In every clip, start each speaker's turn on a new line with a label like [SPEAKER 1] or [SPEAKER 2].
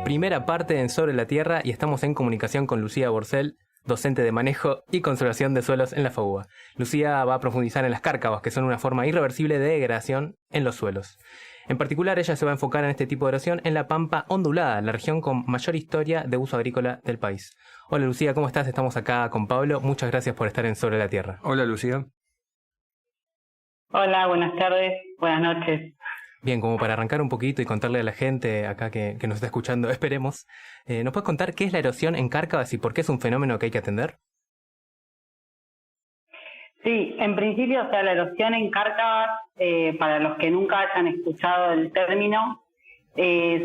[SPEAKER 1] primera parte en Sobre la Tierra y estamos en comunicación con Lucía Borcel, docente de manejo y conservación de suelos en la FAUBA. Lucía va a profundizar en las cárcavas, que son una forma irreversible de degradación en los suelos. En particular, ella se va a enfocar en este tipo de erosión en la pampa ondulada, la región con mayor historia de uso agrícola del país. Hola Lucía, ¿cómo estás? Estamos acá con Pablo. Muchas gracias por estar en Sobre la Tierra.
[SPEAKER 2] Hola Lucía.
[SPEAKER 3] Hola, buenas tardes, buenas noches.
[SPEAKER 1] Bien, como para arrancar un poquito y contarle a la gente acá que nos está escuchando, esperemos, ¿nos puedes contar qué es la erosión en cárcavas y por qué es un fenómeno que hay que atender?
[SPEAKER 3] Sí, en principio, la erosión en cárcavas, para los que nunca hayan escuchado el término,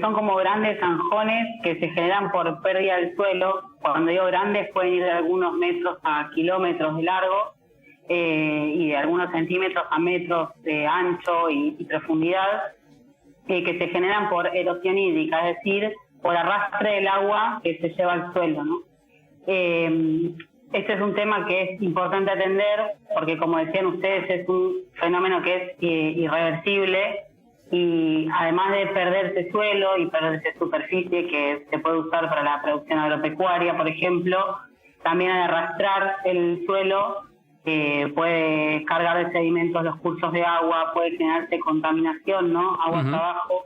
[SPEAKER 3] son como grandes zanjones que se generan por pérdida del suelo. Cuando digo grandes, pueden ir de algunos metros a kilómetros de largo y de algunos centímetros a metros de ancho y profundidad, que se generan por erosión hídrica, es decir, por arrastre del agua que se lleva al suelo, ¿no? Este es un tema que es importante atender porque, como decían ustedes, es un fenómeno que es irreversible y además de perderse suelo y perderse superficie que se puede usar para la producción agropecuaria, por ejemplo, también al arrastrar el suelo puede cargar de sedimentos los cursos de agua, puede generarse contaminación, ¿no? Aguas abajo.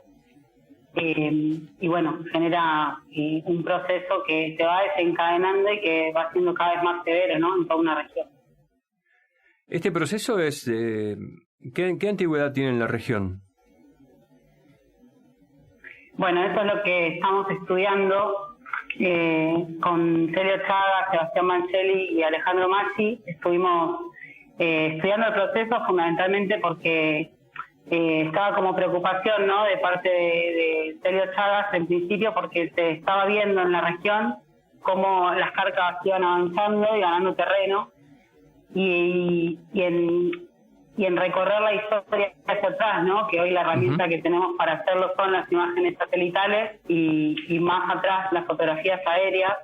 [SPEAKER 3] Y bueno, genera un proceso que se va desencadenando y que va siendo cada vez más severo, ¿no? En toda una región.
[SPEAKER 2] Este proceso es... ¿qué antigüedad tiene en la región?
[SPEAKER 3] Bueno, eso es lo que estamos estudiando con Celio Chaga, Sebastián Mancelli y Alejandro Massi. Estuvimos estudiando el proceso fundamentalmente porque estaba como preocupación, ¿no?, de parte de Celio Chagas en principio, porque se estaba viendo en la región cómo las cárcavas iban avanzando y ganando terreno y en recorrer la historia hacia atrás, ¿no?, que hoy la herramienta que tenemos para hacerlo son las imágenes satelitales y más atrás las fotografías aéreas.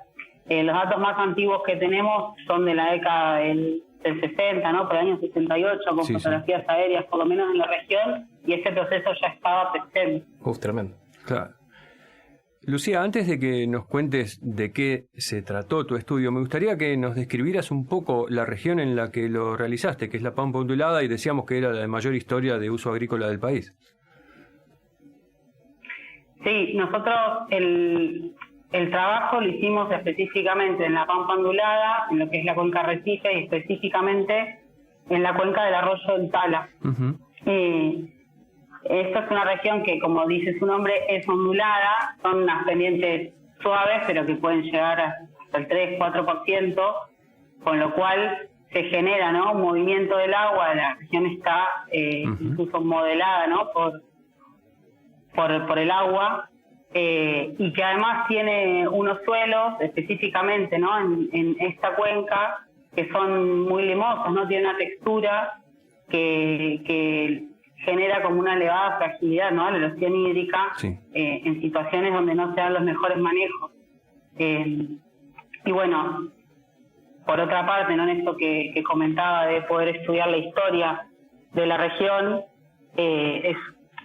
[SPEAKER 3] Los datos más antiguos que tenemos son de la década del 60, ¿no?, por el año 68, con fotografías aéreas, por lo menos en la región, y ese proceso ya estaba presente.
[SPEAKER 1] Tremendo.
[SPEAKER 2] Claro. Lucía, antes de que nos cuentes de qué se trató tu estudio, me gustaría que nos describieras un poco la región en la que lo realizaste, que es la pampa ondulada, y decíamos que era la de mayor historia de uso agrícola del país.
[SPEAKER 3] Sí, nosotros el trabajo lo hicimos específicamente en la pampa ondulada, en lo que es la cuenca Recife y específicamente en la cuenca del arroyo del Tala. Esta es una región que, como dice su nombre, es ondulada, son unas pendientes suaves, pero que pueden llegar hasta el 3-4%, con lo cual se genera, ¿no?, un movimiento del agua. La región está incluso modelada, ¿no?, por el agua. Y que además tiene unos suelos específicamente, ¿no?, en esta cuenca que son muy limosos, ¿no?, tiene una textura que genera como una elevada fragilidad, ¿no?, la erosión hídrica en situaciones donde no se dan los mejores manejos. Y bueno, por otra parte, ¿no?, en esto que comentaba de poder estudiar la historia de la región, es,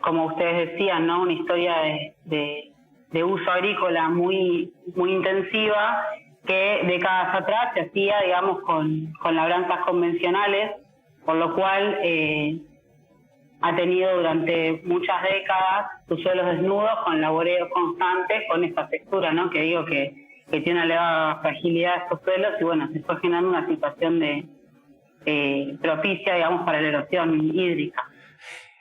[SPEAKER 3] como ustedes decían, ¿no?, una historia de uso agrícola muy intensiva que décadas atrás se hacía, digamos, con labranzas convencionales, por lo cual ha tenido durante muchas décadas sus suelos desnudos con laboreos constantes, con esta textura, ¿no?, que digo que tiene una elevada fragilidad de estos suelos y bueno, se fue generando una situación propicia, digamos, para la erosión hídrica.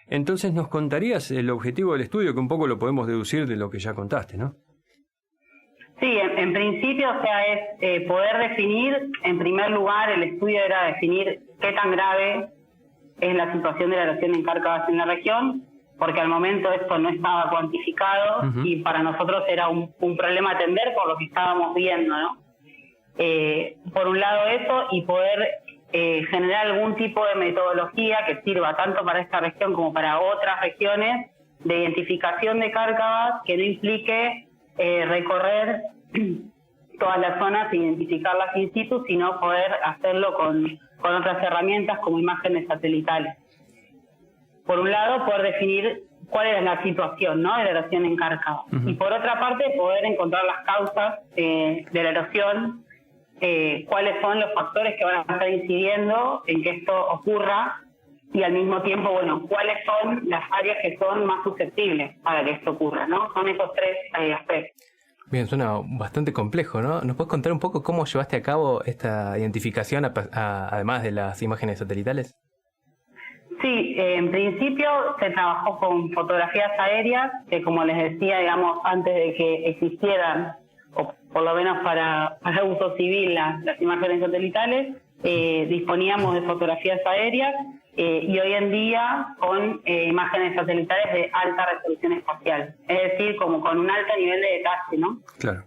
[SPEAKER 2] Entonces, ¿nos contarías el objetivo del estudio, que un poco lo podemos deducir de lo que ya contaste, no?
[SPEAKER 3] Sí, en principio, es poder definir, en primer lugar, el estudio era definir qué tan grave es la situación de la erosión en cárcavas en la región, porque al momento esto no estaba cuantificado y para nosotros era un problema a atender por lo que estábamos viendo, ¿no? Por un lado eso, y poder generar algún tipo de metodología que sirva tanto para esta región como para otras regiones de identificación de cárcavas, que no implique recorrer todas las zonas e identificarlas in situ, sino poder hacerlo con otras herramientas como imágenes satelitales. Por un lado, poder definir cuál era la situación, ¿no?, de la erosión en Cárcava. Y por otra parte, poder encontrar las causas de la erosión, cuáles son los factores que van a estar incidiendo en que esto ocurra, y al mismo tiempo, bueno, cuáles son las áreas que son más susceptibles para que esto ocurra, ¿no? Son esos tres aspectos.
[SPEAKER 1] Bien, suena bastante complejo, ¿no? ¿Nos puedes contar un poco cómo llevaste a cabo esta identificación, además de las imágenes satelitales?
[SPEAKER 3] Sí, en principio se trabajó con fotografías aéreas, que como les decía, digamos, antes de que existieran, o por lo menos para uso civil, las imágenes satelitales, disponíamos de fotografías aéreas, y hoy en día con imágenes satelitales de alta resolución espacial, es decir, como con un alto nivel de detalle, ¿no?
[SPEAKER 2] Claro.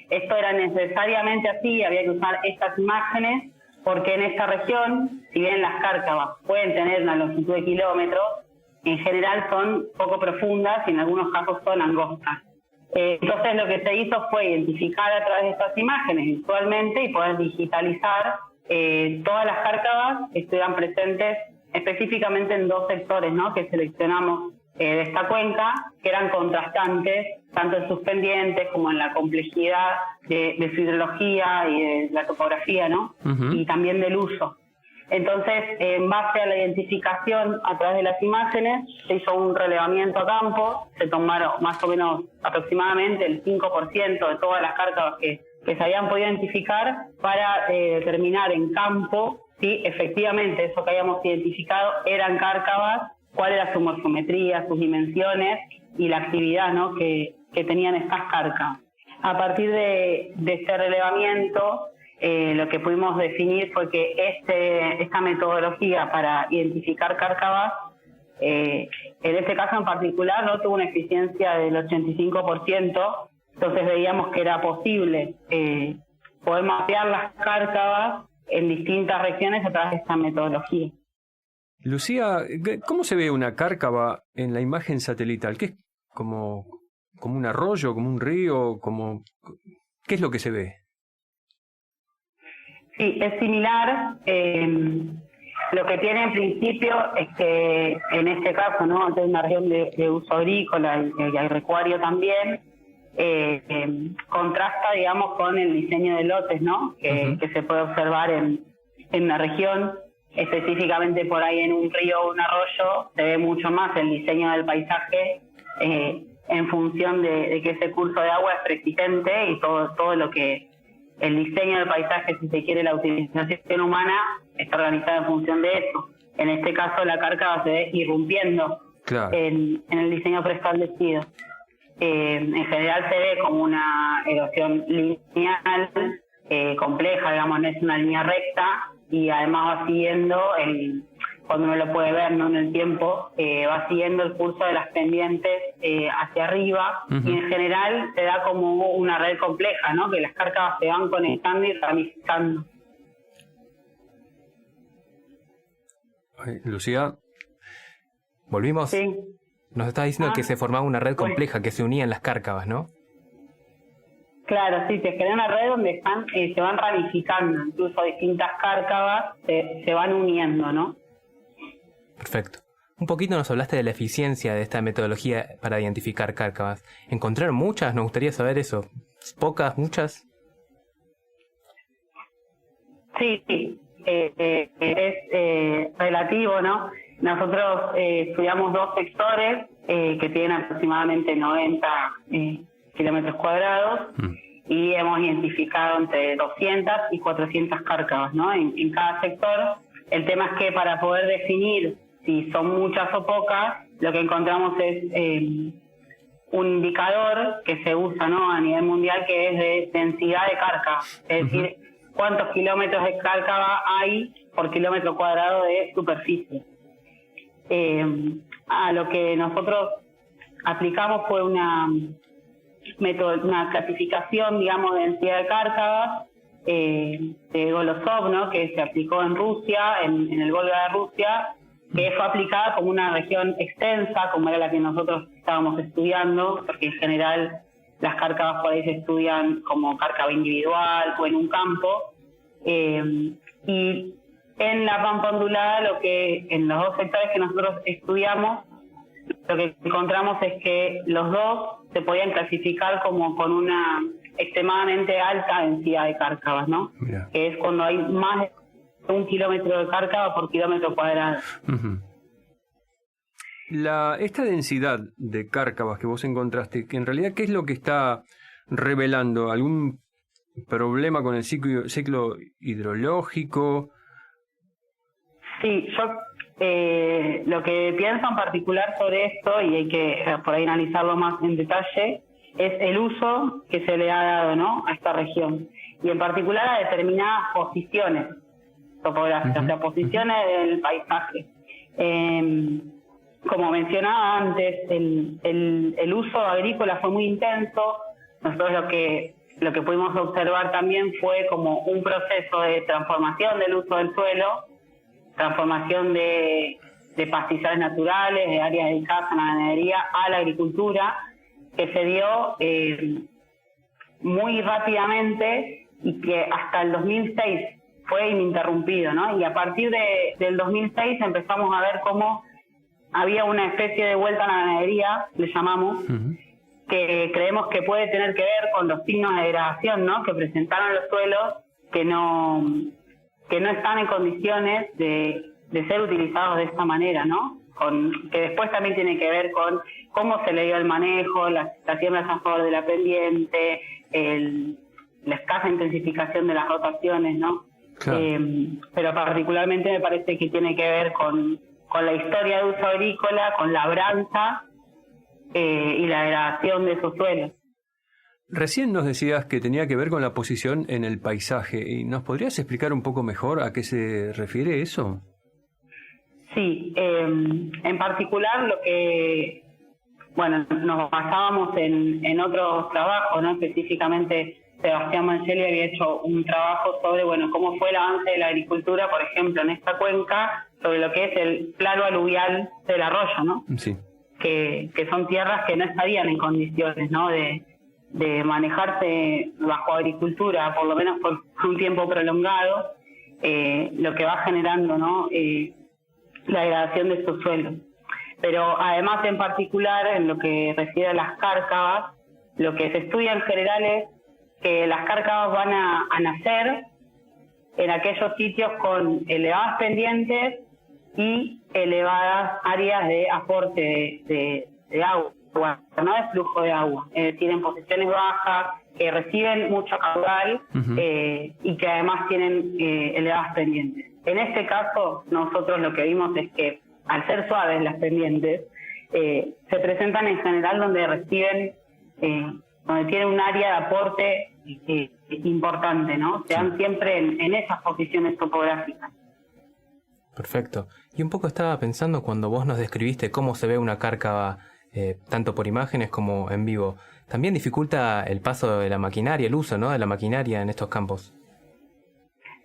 [SPEAKER 3] Esto era necesariamente así, había que usar estas imágenes, porque en esta región, si bien las cárcavas pueden tener una longitud de kilómetros, en general son poco profundas y en algunos casos son angostas. Entonces lo que se hizo fue identificar a través de estas imágenes visualmente y poder digitalizar todas las cárcavas que estuvieran presentes específicamente en dos sectores, ¿no?, que seleccionamos de esta cuenca, que eran contrastantes tanto en sus pendientes como en la complejidad de su hidrología y de la topografía, ¿no? Y también del uso. Entonces, en base a la identificación a través de las imágenes, se hizo un relevamiento a campo, se tomaron más o menos aproximadamente el 5% de todas las cárcavas que se habían podido identificar para determinar en campo si efectivamente eso que habíamos identificado eran cárcavas, cuál era su morfometría, sus dimensiones y la actividad, ¿no?, que tenían estas cárcavas. A partir de este relevamiento, lo que pudimos definir fue que esta metodología para identificar cárcavas, en este caso en particular, no tuvo una eficiencia del 85%, entonces veíamos que era posible poder mapear las cárcavas en distintas regiones a través de esta metodología.
[SPEAKER 2] Lucía, ¿cómo se ve una cárcava en la imagen satelital? ¿Qué es? ¿Como un arroyo, como un río? ¿Qué es lo que se ve?
[SPEAKER 3] Sí, es similar. Lo que tiene en principio es que en este caso, ¿no?, es una región de uso agrícola y agropecuario también, contrasta, digamos, con el diseño de lotes, ¿no?, que se puede observar en la región, específicamente por ahí en un río o un arroyo, se ve mucho más el diseño del paisaje en función de que ese curso de agua es persistente y todo lo que el diseño del paisaje, si se quiere, la utilización humana, está organizada en función de eso. En este caso, la cárcava se ve irrumpiendo en el diseño preestablecido. En general se ve como una erosión lineal, compleja, digamos, no es una línea recta, y además va siguiendo, cuando uno lo puede ver, ¿no?, en el tiempo, va siguiendo el curso de las pendientes hacia arriba, y en general se da como una red compleja, ¿no?, que las cárcavas se van conectando y ramificando.
[SPEAKER 2] Lucía,
[SPEAKER 1] ¿volvimos?
[SPEAKER 3] Sí.
[SPEAKER 1] Nos estaba diciendo que se formaba una red compleja, que se unían las cárcavas, ¿no?
[SPEAKER 3] Claro, sí, se crea una red donde se van ramificando, incluso distintas cárcavas se van uniendo, ¿no?
[SPEAKER 1] Perfecto. Un poquito nos hablaste de la eficiencia de esta metodología para identificar cárcavas. ¿Encontraron muchas? Nos gustaría saber eso. ¿Pocas? ¿Muchas?
[SPEAKER 3] Sí, es relativo, ¿no? Nosotros estudiamos dos sectores que tienen aproximadamente 90 kilómetros cuadrados y hemos identificado entre 200 y 400 cárcavas, ¿no?, en cada sector. El tema es que para poder definir si son muchas o pocas, lo que encontramos es un indicador que se usa, ¿no?, a nivel mundial, que es de densidad de cárcava, es decir, cuántos kilómetros de cárcava hay por kilómetro cuadrado de superficie. A lo que nosotros aplicamos fue una clasificación, digamos, de densidad de cárcavas de Golosov, ¿no?, que se aplicó en Rusia, en el Volga de Rusia, que fue aplicada como una región extensa, como era la que nosotros estábamos estudiando, porque en general las cárcavas por ahí se estudian como cárcava individual o en un campo, y en la pampa ondulada, en los dos sectores que nosotros estudiamos, lo que encontramos es que los dos se podían clasificar como con una extremadamente alta densidad de cárcavas, ¿no?
[SPEAKER 2] Mirá.
[SPEAKER 3] Que es cuando hay más de 1 kilómetro de cárcava por kilómetro cuadrado.
[SPEAKER 2] Uh-huh. Esta densidad de cárcavas que vos encontraste, que en realidad, ¿qué es lo que está revelando? ¿Algún problema con el ciclo hidrológico?
[SPEAKER 3] Sí, yo lo que pienso en particular sobre esto, y hay que por ahí analizarlo más en detalle, es el uso que se le ha dado, ¿no?, a esta región, y en particular a determinadas posiciones topográficas,
[SPEAKER 2] Uh-huh.
[SPEAKER 3] o sea, posiciones del paisaje. Como mencionaba antes, el uso agrícola fue muy intenso. Nosotros lo que pudimos observar también fue como un proceso de transformación del uso del suelo, transformación de pastizales naturales, de áreas dedicadas a la ganadería, a la agricultura, que se dio muy rápidamente y que hasta el 2006 fue ininterrumpido, ¿no? Y a partir del 2006 empezamos a ver cómo había una especie de vuelta a la ganadería, le llamamos,
[SPEAKER 2] Uh-huh.
[SPEAKER 3] que creemos que puede tener que ver con los signos de degradación, ¿no?, que presentaron los suelos que no están en condiciones de ser utilizados de esta manera, ¿no? Que después también tiene que ver con cómo se le dio el manejo, las siembras a favor de la pendiente, la escasa intensificación de las rotaciones, ¿no?
[SPEAKER 2] Claro.
[SPEAKER 3] Pero particularmente me parece que tiene que ver con la historia de uso agrícola, con la labranza y la degradación de esos suelos.
[SPEAKER 2] Recién nos decías que tenía que ver con la posición en el paisaje. ¿Y nos podrías explicar un poco mejor a qué se refiere eso?
[SPEAKER 3] Sí, en particular nos basábamos en otros trabajos, ¿no? Específicamente Sebastián Mangelli había hecho un trabajo sobre, cómo fue el avance de la agricultura, por ejemplo, en esta cuenca, sobre lo que es el plano aluvial del arroyo, ¿no?
[SPEAKER 2] Sí.
[SPEAKER 3] Que son tierras que no estarían en condiciones, ¿no?, de manejarse bajo agricultura, por lo menos por un tiempo prolongado, lo que va generando, ¿no?, la degradación de estos suelos. Pero además, en particular, en lo que refiere a las cárcavas, lo que se estudia en general es que las cárcavas van a nacer en aquellos sitios con elevadas pendientes y elevadas áreas de aporte de agua, no de flujo de agua, es decir, en posiciones bajas, que reciben mucho caudal.
[SPEAKER 2] Uh-huh.
[SPEAKER 3] Y que además tienen elevadas pendientes. En este caso, nosotros lo que vimos es que, al ser suaves las pendientes, se presentan en general donde reciben, donde tienen un área de aporte importante, ¿no? Se dan siempre en esas posiciones topográficas.
[SPEAKER 1] Perfecto. Y un poco estaba pensando cuando vos nos describiste cómo se ve una cárcava, tanto por imágenes como en vivo. También dificulta el paso de la maquinaria, el uso, ¿no?, de la maquinaria en estos campos.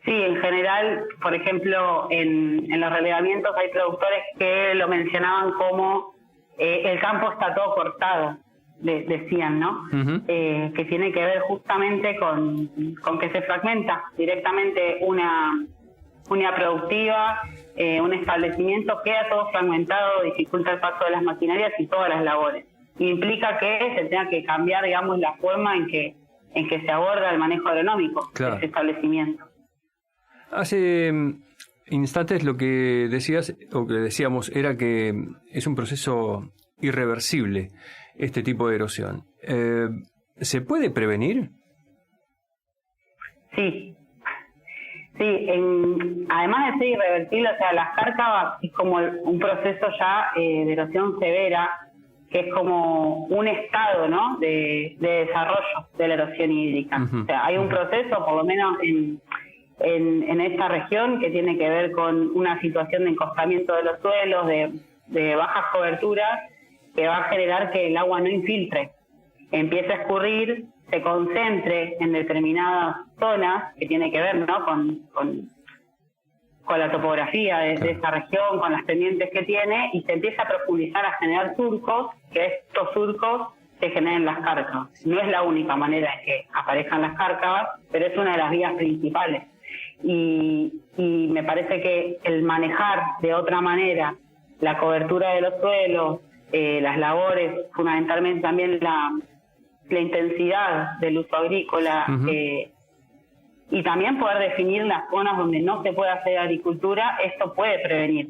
[SPEAKER 3] Sí, en general, por ejemplo, en los relevamientos hay productores que lo mencionaban como el campo está todo cortado, decían, ¿no?
[SPEAKER 2] Uh-huh.
[SPEAKER 3] Que tiene que ver justamente con que se fragmenta directamente una productiva, un establecimiento, queda todo fragmentado, dificulta el paso de las maquinarias y todas las labores. Implica que se tenga que cambiar, digamos, la forma en que se aborda el manejo agronómico. Claro. De ese establecimiento.
[SPEAKER 2] Hace instantes lo que decías, o que decíamos, era que es un proceso irreversible este tipo de erosión. ¿Se puede prevenir?
[SPEAKER 3] Sí. Sí, además de ser irreversible, o sea, las cárcavas es como un proceso ya de erosión severa, que es como un estado, ¿no?, de desarrollo de la erosión hídrica. Uh-huh. O sea, hay un proceso, por lo menos en esta región, que tiene que ver con una situación de encostamiento de los suelos, de bajas coberturas, que va a generar que el agua no infiltre, empiece a escurrir, se concentre en determinadas zonas, que tiene que ver, ¿no?, con la topografía de esa región, con las pendientes que tiene, y se empieza a profundizar, a generar surcos, que estos surcos se generen las cárcavas. No es la única manera en que aparezcan las cárcavas, pero es una de las vías principales. Y me parece que el manejar de otra manera la cobertura de los suelos, las labores, fundamentalmente también la intensidad del uso agrícola, y también poder definir las zonas donde no se puede hacer agricultura. Esto puede prevenir.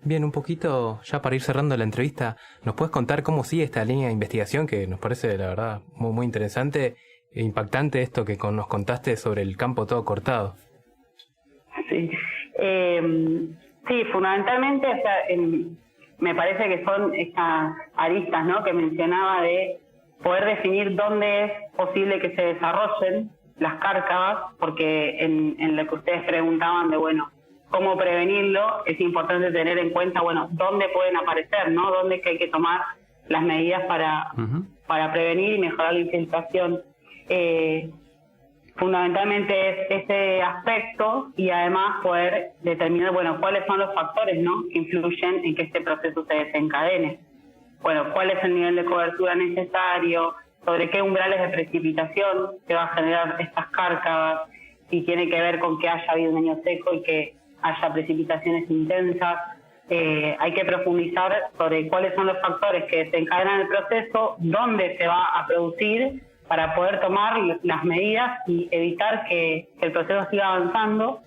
[SPEAKER 1] Bien, un poquito, ya para ir cerrando la entrevista, ¿nos puedes contar cómo sigue esta línea de investigación que nos parece, la verdad, muy, muy interesante e impactante esto que nos contaste sobre el campo todo cortado?
[SPEAKER 3] Sí, sí, fundamentalmente, o sea, me parece que son estas aristas, ¿no?, que mencionaba, de poder definir dónde es posible que se desarrollen las cárcavas, porque en lo que ustedes preguntaban de, bueno, cómo prevenirlo, es importante tener en cuenta, bueno, dónde pueden aparecer, ¿no?, dónde es que hay que tomar las medidas para prevenir y mejorar la infiltración. Fundamentalmente es ese aspecto, y además poder determinar, bueno, cuáles son los factores, ¿no?, que influyen en que este proceso se desencadene. Bueno, cuál es el nivel de cobertura necesario, sobre qué umbrales de precipitación se va a generar estas cárcavas, si tiene que ver con que haya habido un año seco y que haya precipitaciones intensas. Hay que profundizar sobre cuáles son los factores que desencadenan el proceso, dónde se va a producir, para poder tomar las medidas y evitar que el proceso siga avanzando,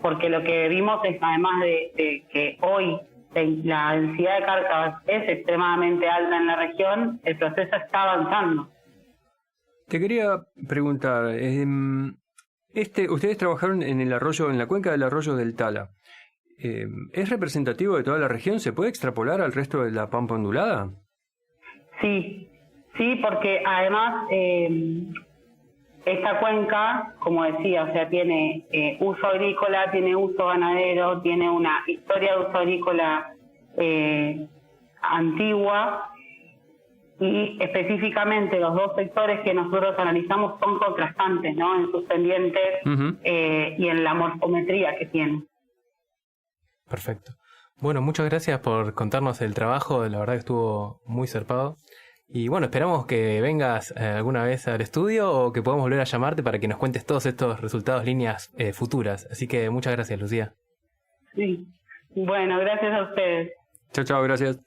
[SPEAKER 3] porque lo que vimos es, además de que hoy la densidad de cárcavas es extremadamente alta en la región, el proceso está avanzando.
[SPEAKER 2] Te quería preguntar, ustedes trabajaron en el arroyo, en la cuenca del arroyo del Tala. ¿Es representativo de toda la región? ¿Se puede extrapolar al resto de la pampa ondulada?
[SPEAKER 3] Sí, porque además esta cuenca, como decía, o sea, tiene uso agrícola, tiene uso ganadero, tiene una historia de uso agrícola antigua, y específicamente los dos sectores que nosotros analizamos son contrastantes, ¿no?, en sus pendientes y en la morfometría que tienen.
[SPEAKER 1] Perfecto. Bueno, muchas gracias por contarnos el trabajo, la verdad que estuvo muy zarpado. Y bueno, esperamos que vengas alguna vez al estudio o que podamos volver a llamarte para que nos cuentes todos estos resultados, líneas futuras. Así que muchas gracias, Lucía.
[SPEAKER 3] Sí. Bueno, gracias a ustedes.
[SPEAKER 2] Chao, gracias.